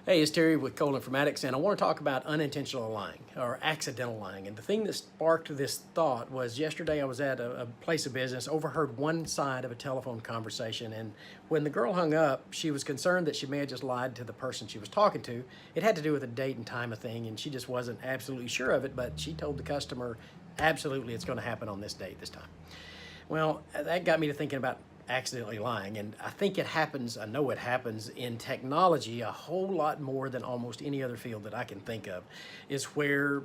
Hey, it's Terry with Informatics, and I want to talk about unintentional lying or accidental lying. And the thing that sparked this thought was yesterday I was at a place of business, overheard one side of a telephone conversation, and when the girl hung up, she was concerned that she may have just lied to the person she was talking to. It had to do with a date and time of thing, and she just wasn't absolutely sure of it, but she told the customer, absolutely, it's going to happen on this date, this time. Well, that got me to thinking about accidentally lying, and I think it happens, I know it happens in technology a whole lot more than almost any other field that I can think of, is where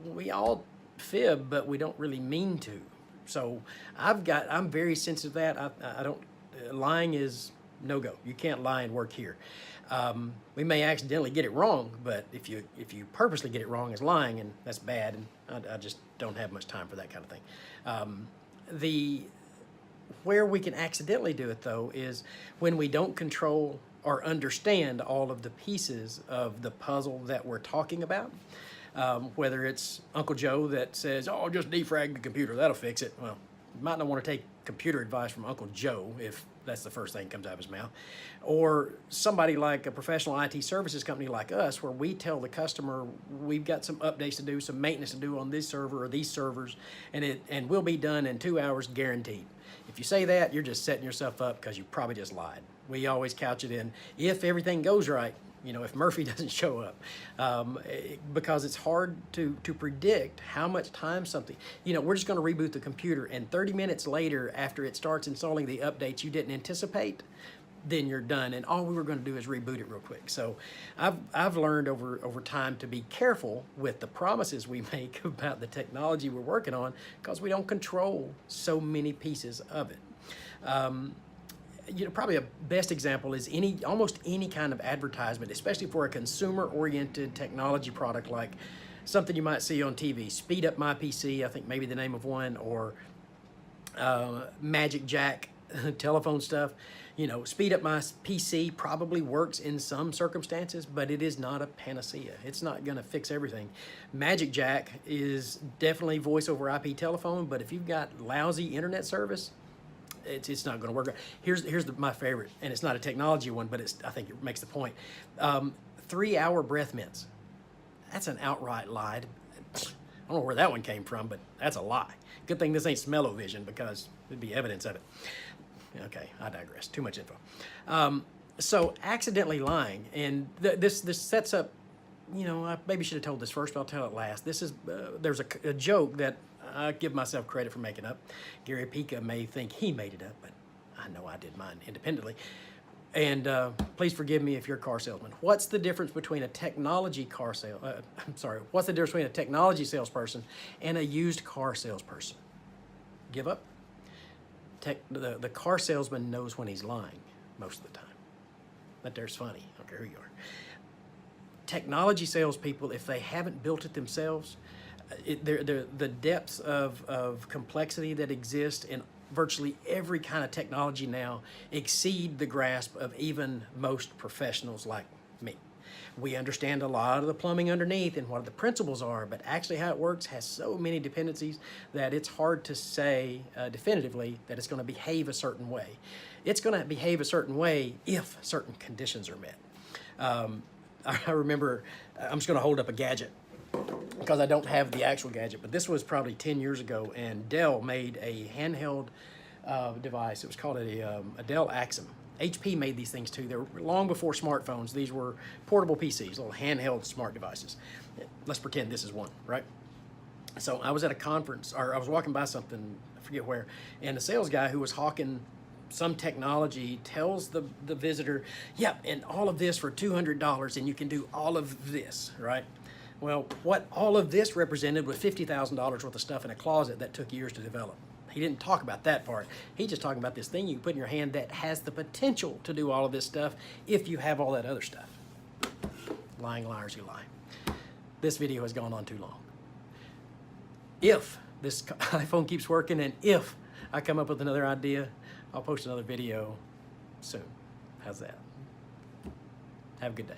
we all fib, but we don't really mean to. So I'm very sensitive to that. I don't, lying is no-go. You can't lie and work here. We may accidentally get it wrong, but if you purposely get it wrong, it's lying, and that's bad, and I just don't have much time for that kind of thing. Where we can accidentally do it, though, is when we don't control or understand all of the pieces of the puzzle that we're talking about. Whether it's Uncle Joe that says, oh, just defrag the computer, that'll fix it. Well, you might not want to take computer advice from Uncle Joe if that's the first thing that comes out of his mouth. Or somebody like a professional IT services company like us, where we tell the customer we've got some updates to do, some maintenance to do on this server or these servers, and we'll be done in 2 hours guaranteed. If you say that, you're just setting yourself up because you probably just lied. We always couch it in, if everything goes right, if Murphy doesn't show up, because it's hard to predict how much time something, we're just going to reboot the computer, and 30 minutes later, after it starts installing the updates you didn't anticipate, then you're done, and all we were going to do is reboot it real quick. So I've learned over time to be careful with the promises we make about the technology we're working on, because we don't control so many pieces of it. Probably a best example is almost any kind of advertisement, especially for a consumer-oriented technology product, like something you might see on TV. Speed up my PC, I think maybe the name of one, or Magic Jack telephone stuff. Speed up my PC probably works in some circumstances, but it is not a panacea. It's not going to fix everything. Magic Jack is definitely voice over IP telephone, but if you've got lousy internet service, it's not going to work. Here's my favorite, and it's not a technology one, but I think it makes the point. 3-hour breath mints. That's an outright lie. I don't know where that one came from, but that's a lie. Good thing this ain't smell-o-vision, because there'd be evidence of it. Okay, I digress. Too much info. So accidentally lying, and this sets up, I maybe should have told this first, but I'll tell it last. There's a joke that I give myself credit for making up. Gary Pica may think he made it up, but I know I did mine independently. And please forgive me if you're a car salesman. What's the difference between a technology what's the difference between a technology salesperson and a used car salesperson? Give up? The car salesman knows when he's lying most of the time. That there's funny. I don't care who you are. Technology salespeople, if they haven't built it themselves, the depths of complexity that exist in virtually every kind of technology now exceed the grasp of even most professionals like me. We understand a lot of the plumbing underneath and what the principles are, but actually how it works has so many dependencies that it's hard to say definitively that it's going to behave a certain way. It's going to behave a certain way if certain conditions are met. I remember, I'm just going to hold up a gadget because I don't have the actual gadget, but this was probably 10 years ago, and Dell made a handheld device. It was called a Dell Axum. HP made these things too. They were long before smartphones. These were portable PCs, little handheld smart devices. Let's pretend this is one, right? So I was at a conference, or I was walking by something, I forget where, and the sales guy who was hawking some technology tells the visitor, yep, and all of this for $200, and you can do all of this, right? Well, what all of this represented was $50,000 worth of stuff in a closet that took years to develop. He didn't talk about that part. He's just talking about this thing you can put in your hand that has the potential to do all of this stuff if you have all that other stuff. Lying liars, you lie. This video has gone on too long. If this iPhone keeps working, and if I come up with another idea, I'll post another video soon. How's that? Have a good day.